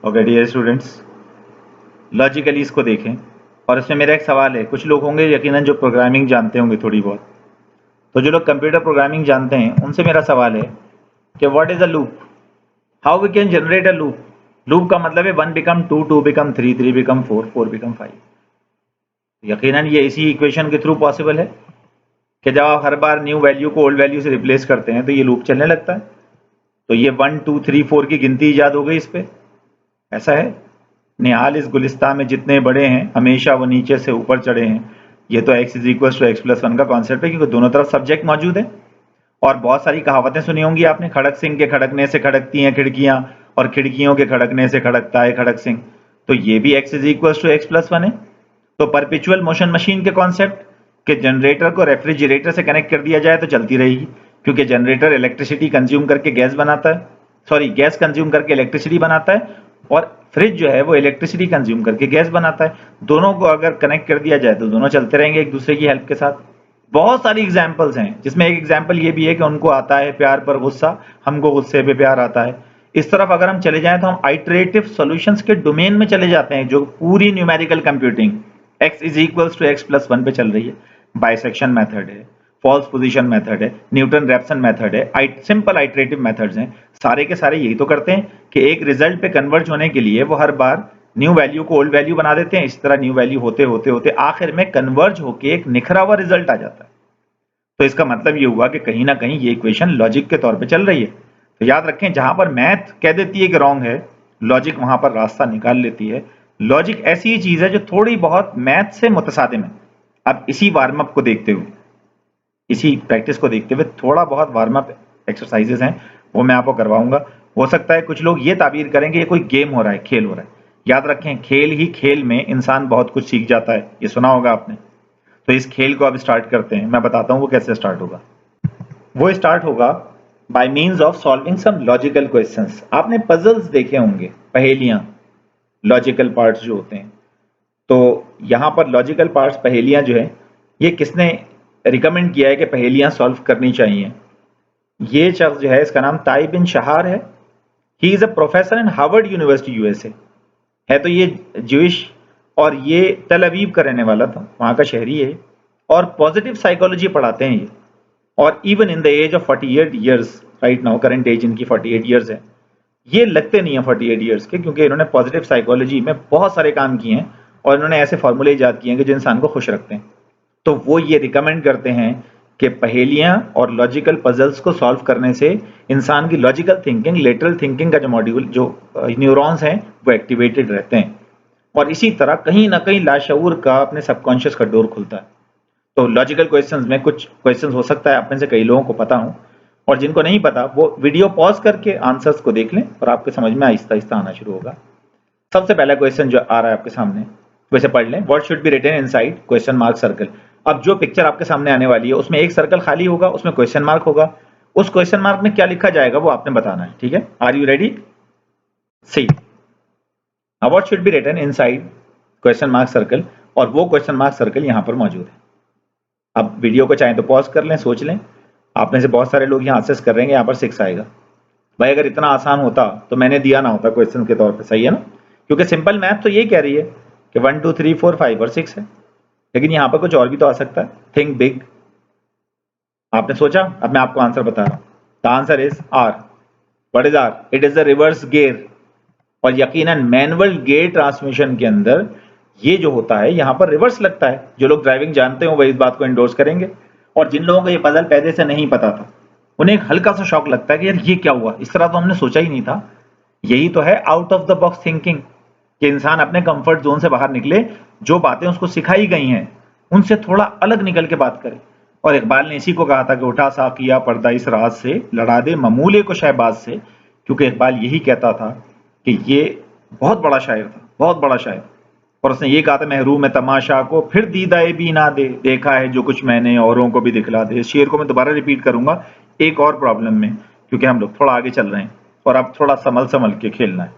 Okay dear students, logically इसको देखें। और इसमें मेरा एक सवाल है, कुछ लोग होंगे यकीनन जो प्रोग्रामिंग जानते होंगे थोड़ी बहुत। तो जो लोग कंप्यूटर प्रोग्रामिंग जानते हैं उनसे मेरा सवाल है कि what is a loop, how we can generate a loop. Loop का मतलब है 1 बिकम 2, 2 बिकम 3, 3 बिकम 4, 4 बिकम 5। यकीनन ये इसी इक्वेशन के थ्रू पॉसिबल है कि जब आप हर बार न्यू वैल्यू को ओल्ड वैल्यू से रिप्लेस करते हैं तो ये लूप चलने लगता है। तो ये 1, 2, 3, 4 की गिनती ईजाद हो गई इस पे। ऐसा है, निहाल इस गुलिस्तान में जितने बड़े हैं हमेशा वो नीचे से ऊपर चढ़े हैं। ये तो x is equal to x plus 1 का कॉन्सेप्ट है, क्योंकि दोनों तरफ सब्जेक्ट मौजूद है। और बहुत सारी कहावतें सुनी होंगी आपने, खड़क सिंह के खड़कने से खड़कती हैं खिड़कियां, और खिड़कियों के खड़कने से खड़कता है खड़क सिंह। तो ये भी x is equal to x plus 1 है। तो परपेचुअल मोशन मशीन के कॉन्सेप्ट के जनरेटर को रेफ्रिजरेटर से कनेक्ट कर दिया जाए तो चलती रहेगी, क्योंकि जनरेटर इलेक्ट्रिसिटी कंज्यूम करके गैस बनाता है, सॉरी गैस कंज्यूम करके इलेक्ट्रिसिटी बनाता है, और फ्रिज जो है वो इलेक्ट्रिसिटी कंज्यूम करके गैस बनाता है। दोनों को अगर कनेक्ट कर दिया जाए तो दोनों चलते रहेंगे एक दूसरे की हेल्प के साथ। बहुत सारी एग्जाम्पल्स हैं, जिसमें एक एग्जाम्पल ये भी है कि उनको आता है प्यार पर गुस्सा, हमको गुस्से पे प्यार आता है। इस तरफ अगर हम चले जाएं तो हम आइटरेटिव सॉल्यूशंस के डोमेन में चले जाते हैं, जो पूरी numerical computing x is equals to x plus 1 पे चल रही है। बाइसेक्शन मेथड है, फॉल्स पोजीशन मेथड है, न्यूटन रैप्सन मेथड है, सिंपल आइटरेटिव मेथड्स हैं। सारे के सारे यही तो करते हैं कि एक रिजल्ट पे कन्वर्ज होने के लिए वो हर बार न्यू वैल्यू को ओल्ड वैल्यू बना देते हैं। इस तरह न्यू वैल्यू होते होते होते आखिर में कन्वर्ज होके एक निखरा हुआ रिजल्ट आ जाता है। तो इसका मतलब ये हुआ कि कहीं ना कहीं ये इक्वेशन लॉजिक के तौर पे चल रही है। तो याद रखें, जहां पर मैथ कह देती है कि रॉन्ग है, लॉजिक वहां पर रास्ता निकाल लेती है। लॉजिक ऐसी ही चीज है जो थोड़ी बहुत मैथ से मुतसादिम है। अब इसी वार्म अप को देखते हुए, इसी प्रैक्टिस को देखते हुए थोड़ा बहुत वार्म अप एक्सरसाइजेस हैं, वो मैं आपको करवाऊंगा। हो सकता है कुछ लोग ये ताबीर करें कि ये कोई गेम हो रहा है, खेल हो रहा है। याद रखें, खेल ही खेल में इंसान बहुत कुछ सीख जाता है, ये सुना होगा आपने। तो इस खेल को अब स्टार्ट करते हैं। मैं बताता हूं वो कैसे स्टार्ट होगा। वो स्टार्ट होगा by means of solving some logical questions. आपने पजल्स देखे होंगे, पहेलियां, लॉजिकल पार्ट्स जो होते हैं। तो यहां पर लॉजिकल पार्ट्स, पहेलियां जो है, ये किसने रिकमेंड किया है कि पहेलियां सॉल्व करनी चाहिए? ये शख्स जो है, इसका नाम ताई बिन शहार है। He is a professor in Harvard university USA. है तो ये ज्यूइश, और ये तेल अवीव का रहने वाला था, वहां का शहरी है। और पॉजिटिव साइकोलॉजी पढ़ाते हैं ये। और even in the age of 48 years right now, current age इनकी 48 ईयर्स है। ये लगते नहीं है 48 ईयर्स के, क्योंकि इन्होंने पॉजिटिव साइकोलॉजी में बहुत सारे काम किए हैं और इन्होंने ऐसे फॉर्मूले ईजाद किए हैं कि जो इंसान को खुश रखते हैं। तो वो ये रिकमेंड करते हैं कि पहेलियां और लॉजिकल पजल्स को सॉल्व करने से इंसान की लॉजिकल थिंकिंग, लेटरल थिंकिंग का जो मॉड्यूल, जो न्यूरॉन्स हैं, वो एक्टिवेटेड रहते हैं। और इसी तरह कहीं ना कहीं लाशऊर का, अपने सबकॉन्शियस का डोर खुलता है। तो लॉजिकल क्वेश्चंस में कुछ क्वेश्चंस हो सकता है आप में से कई लोगों को पता हो, और जिनको नहीं पता वो वीडियो पॉज करके आंसर्स को देख लें और आपके समझ में आहिस्ता आहिस्ता आना शुरू होगा। सबसे पहला क्वेश्चन जो आ रहा है आपके सामने, वैसे पढ़ लें। What should be written inside question mark circle. अब जो पिक्चर आपके सामने आने वाली है उसमें एक सर्कल खाली होगा, उसमें क्वेश्चन मार्क होगा। उस क्वेश्चन मार्क में क्या लिखा जाएगा वो आपने बताना है, ठीक है? Are you ready? See, what should be written inside question mark circle, और वो क्वेश्चन मार्क सर्कल यहां पर मौजूद है। अब वीडियो को चाहें तो पॉज कर लें, सोच लें। आप में से बहुत सारे लोग यहाँ असेस कर रहे हैं, यहाँ पर 6 आएगा। भाई अगर इतना आसान होता तो मैंने दिया ना होता क्वेश्चन के तौर पे, सही है ना? क्योंकि सिंपल मैथ तो यही कह रही है कि 1, 2, 3, 4, 5 और 6 है, लेकिन यहाँ पर कुछ और भी तो आ सकता है। Think big. आपने सोचा, अब मैं आपको आंसर बता रहा हूँ। The answer is R. What is R? It is the reverse gear. और यकीनन मैनुअल गियर ट्रांसमिशन के अंदर ये जो होता है, यहाँ पर रिवर्स लगता है। जो लोग ड्राइविंग जानते हो वो इस बात को एंडोर्स करेंगे। और जिन लोगों को ये पजल पहले से नहीं पता था, उन्हें एक हल्का सा शॉक लगता है कि यार ये क्या हुआ, इस तरह तो हमने सोचा ही नहीं था। यही तो है out of the box thinking, कि इंसान अपने कंफर्ट जोन से बाहर निकले, जो बातें उसको सिखाई गई हैं उनसे थोड़ा अलग निकल के बात करे। और इकबाल ने इसी को कहा था कि उठा साकिया पर्दा इस राज से, लड़ा दे ममूले को शहबाज से। क्योंकि इकबाल यही कहता था कि ये बहुत बड़ा शायर था, बहुत बड़ा शायर। और उसने ये कहा था, महरूम है तमाशा को फिर दीदाए भी ना दे, देखा है जो कुछ मैंने औरों को भी दिखला दे। इस शेर को मैं दोबारा रिपीट करूंगा एक और प्रॉब्लम में, क्योंकि हम लोग थोड़ा आगे चल रहे हैं और अब थोड़ा संभल संभल के खेलना है।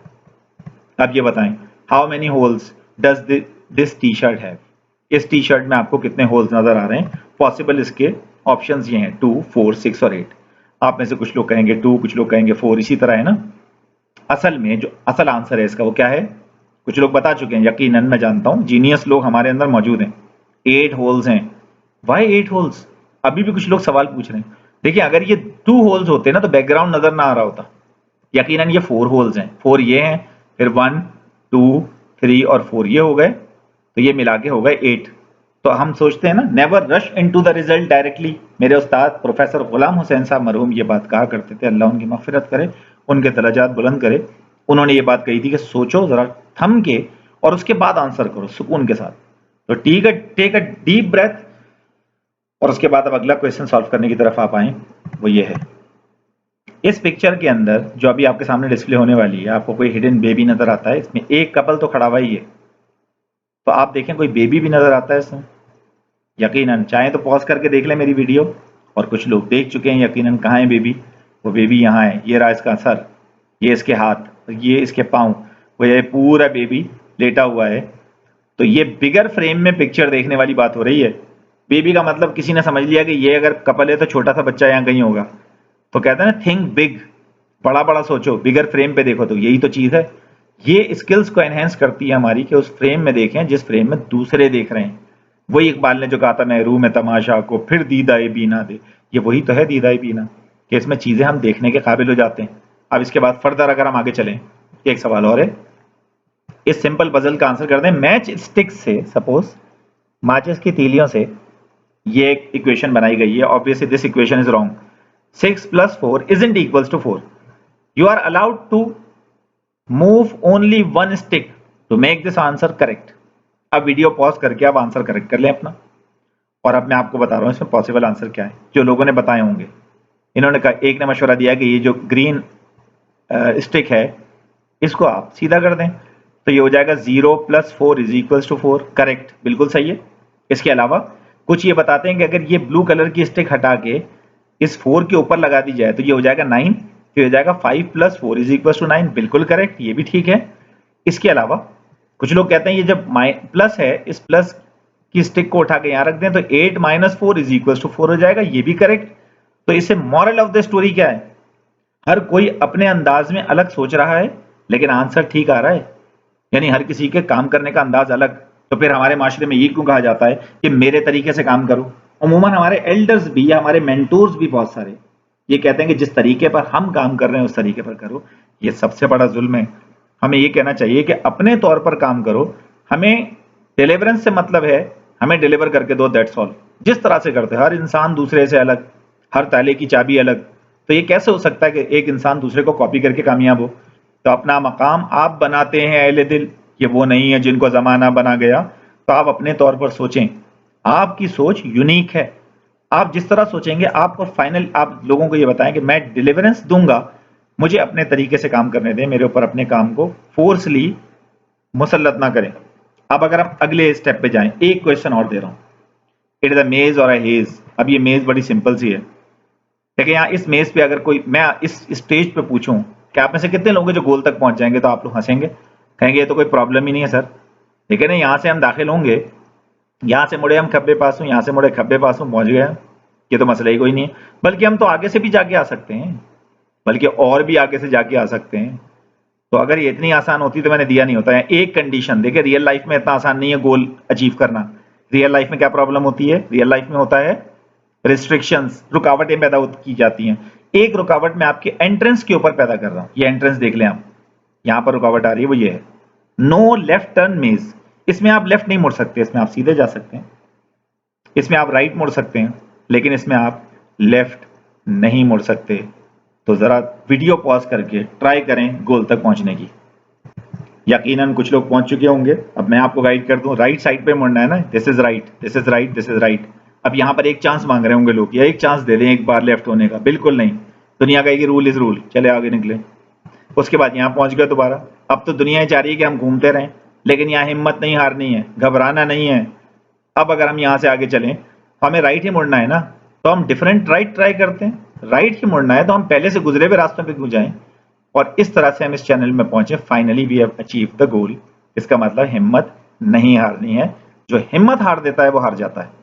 अब ये बताएं, how many holes does this T shirt have. इस टी शर्ट में आपको कितने होल्स नजर आ रहे हैं? पॉसिबल इसके ऑप्शंस ये हैं 2, 4, 6 और 8। आप में से कुछ लोग कहेंगे 2, कुछ लोग कहेंगे 4, इसी तरह है ना। असल में जो असल आंसर है इसका वो क्या है, कुछ लोग बता चुके हैं, यकीनन मैं जानता हूं जीनियस लोग हमारे अंदर मौजूद हैं। 8 होल्स हैं। Why 8 holes? अभी भी कुछ लोग सवाल पूछ रहे हैं। देखिए अगर ये 2 होल्स होते ना तो बैकग्राउंड नजर ना आ रहा होता। यकीनन ये 4 होल्स हैं, 4 ये हैं, फिर 1 2 3 और 4 ये हो गए, तो ये मिला के हो गए 8। तो हम सोचते हैं ना, never rush into the result directly. मेरे उस्ताद प्रोफेसर गुलाम हुसैन साहब मरहूम ये बात कहा करते थे, अल्लाह उनकी मगफिरत करे, उनके दर्जात बुलंद करे। उन्होंने ये बात कही थी कि सोचो जरा थम के और उसके बाद आंसर करो सुकून के साथ। तो टेक अ डीप ब्रेथ और उसके बाद अब अगला क्वेश्चन सॉल्व करने की तरफ आप आए, वो ये है। इस पिक्चर के अंदर जो अभी आपके सामने डिस्प्ले होने वाली है, आपको कोई हिडन बेबी नजर आता है? इसमें एक कपल तो खड़ा हुआ ही है, तो आप देखें कोई बेबी भी नजर आता है इसमें? यकीनन चाहे तो पॉज करके देख लें मेरी वीडियो, और कुछ लोग देख चुके हैं यकीनन। कहाँ है बेबी? वो बेबी यहाँ है, ये रहा इसका सर, ये इसके हाथ, ये इसके पाँव, वो ये पूरा बेबी लेटा हुआ है। तो ये बिगर फ्रेम में पिक्चर देखने वाली बात हो रही है। बेबी का मतलब किसी ने समझ लिया कि ये अगर कपल है तो छोटा सा बच्चा यहाँ कहीं होगा। तो कहते हैं ना, थिंक बिग, बड़ा बड़ा सोचो, बिगर फ्रेम पे देखो। तो यही तो चीज है, ये स्किल्स को एनहेंस करती है हमारी कि उस फ्रेम में देखें जिस फ्रेम में दूसरे देख रहे हैं। वही इकबाल ने जो कहा था, मैं रूह में तमाशा को फिर दीदाए बीना दे, ये वही तो है दीदाए बीना, कि इसमें चीजें हम देखने के काबिल हो जाते हैं। अब इसके बाद फर्दर अगर हम आगे चलें, एक सवाल और है, इस सिंपल पजल का आंसर कर दें। मैच स्टिक्स से, सपोज माचिस की तीलियों से ये एक इक्वेशन बनाई गई है। Obviously this equation is wrong. 6 + 4 isn't equals to 4. You are allowed to move only one stick to make this answer correct. अब वीडियो पॉज करके आप आंसर करेक्ट कर लें अपना, और अब मैं आपको बता रहा हूं इसमें पॉसिबल आंसर क्या है जो लोगों ने बताए होंगे। इन्होंने कहा, एक ने मशवरा दिया कि ये जो ग्रीन स्टिक है इसको आप सीधा कर दें, तो ये हो जाएगा 0 + 4 = 4। करेक्ट, बिल्कुल सही है। इसके अलावा कुछ ये बताते हैं कि अगर ये ब्लू कलर की स्टिक हटा के इस 4 के ऊपर लगा दी जाए तो ये हो जाएगा 9, तो हो जाएगा 5 + 4 = 9। बिल्कुल करेक्ट, ये भी ठीक है। इसके अलावा कुछ लोग कहते हैं ये जब प्लस है, इस प्लस की स्टिक को उठा के यहां रख दें तो 8 - 4 = 4 हो जाएगा, ये भी करेक्ट। तो इससे मॉरल ऑफ द स्टोरी क्या है? हर कोई अपने अंदाज में अलग सोच रहा है लेकिन आंसर ठीक आ रहा है, यानी हर किसी के काम करने का अंदाज अलग। तो फिर हमारे माशरे में ये क्यों कहा जाता है कि मेरे तरीके से काम करो? अमूमन हमारे एल्डर्स भी या हमारे मेंटोर्स भी बहुत सारे ये कहते हैं कि जिस तरीके पर हम काम कर रहे हैं उस तरीके पर करो। ये सबसे बड़ा जुल्म है। हमें ये कहना चाहिए कि अपने तौर पर काम करो, हमें डिलीवरेंस से मतलब है, हमें डिलीवर करके दो, दैट्स ऑल। जिस तरह से करते हैं, हर इंसान दूसरे से अलग, हर ताले की चाबी अलग। तो ये कैसे हो सकता है कि एक इंसान दूसरे को कॉपी करके कामयाब हो? तो अपना मकाम आप बनाते हैं अहले दिल, ये वो नहीं है जिनको जमाना बना गया। तो आप अपने तौर पर सोचें, आपकी सोच यूनिक है। आप जिस तरह सोचेंगे आपको फाइनल, आप लोगों को ये बताएं कि मैं डिलीवरेंस दूंगा, मुझे अपने तरीके से काम करने दें, मेरे ऊपर अपने काम को फोर्सली मुसल्लत ना करें। अब अगर हम अगले स्टेप पे जाएं, एक क्वेश्चन और दे रहा हूं, इट इज अ मेज और अ हेज। अब ये मेज बड़ी सिंपल सी है, देखिए यहाँ इस मेज पे अगर कोई, मैं इस स्टेज पे पूछूं कि आप में से कितने लोग जो गोल तक पहुंच जाएंगे, तो आप लोग हंसेंगे, कहेंगे ये तो कोई प्रॉब्लम ही नहीं है सर। ठीक है ना, यहाँ से हम दाखिल होंगे, यहाँ से मुड़े हम खब्बे पास हूँ, यहाँ से मुड़े खब्बे पास हूँ, पहुंच गए, ये तो मसला ही कोई नहीं है। बल्कि हम तो आगे से भी जाके आ सकते हैं, बल्कि और भी आगे से जाके आ सकते हैं। तो अगर ये इतनी आसान होती तो मैंने दिया नहीं होता है। एक कंडीशन, देखिए रियल लाइफ में इतना आसान नहीं है गोल अचीव करना। रियल लाइफ में क्या प्रॉब्लम होती है? रियल लाइफ में होता है रिस्ट्रिक्शंस, रुकावटें पैदा की जाती हैं। एक रुकावट मैं आपके एंट्रेंस के ऊपर पैदा कर रहा हूं, ये एंट्रेंस देख लें आप, यहां पर रुकावट आ रही है, वो ये है, नो लेफ्ट टर्न मेज। इसमें आप लेफ्ट नहीं मुड़ सकते, इसमें आप सीधे जा सकते हैं। इसमें आप राइट मुड़ सकते हैं, लेकिन इसमें आप लेफ्ट नहीं मुड़ सकते। तो जरा वीडियो पॉज करके ट्राई करें गोल तक पहुंचने की। यकीनन कुछ लोग पहुंच चुके होंगे। अब मैं आपको गाइड कर दूं, राइट साइड पे मुड़ना है ना, this is right, this is right, this is right. अब यहां पर एक चांस मांग रहे होंगे लोग, या एक चांस दे दें एक बार लेफ्ट होने का। बिल्कुल नहीं, दुनिया का एक रूल इज रूल, चले आगे निकले। उसके बाद यहां पहुंच गए दोबारा। अब तो दुनिया चाह रही है कि हम घूमते रहें, लेकिन यहाँ हिम्मत नहीं हारनी है, घबराना नहीं है। अब अगर हम यहाँ से आगे चलें, हमें राइट ही मुड़ना है ना, तो हम डिफरेंट राइट ट्राई करते हैं। राइट ही मुड़ना है तो हम पहले से गुजरे हुए रास्तों पे क्यों जाएं? और इस तरह से हम इस चैनल में पहुंचे, finally we have achieve the goal. इसका मतलब हिम्मत नहीं हारनी है, जो हिम्मत हार देता है वो हार जाता है।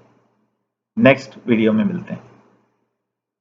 नेक्स्ट वीडियो में मिलते हैं।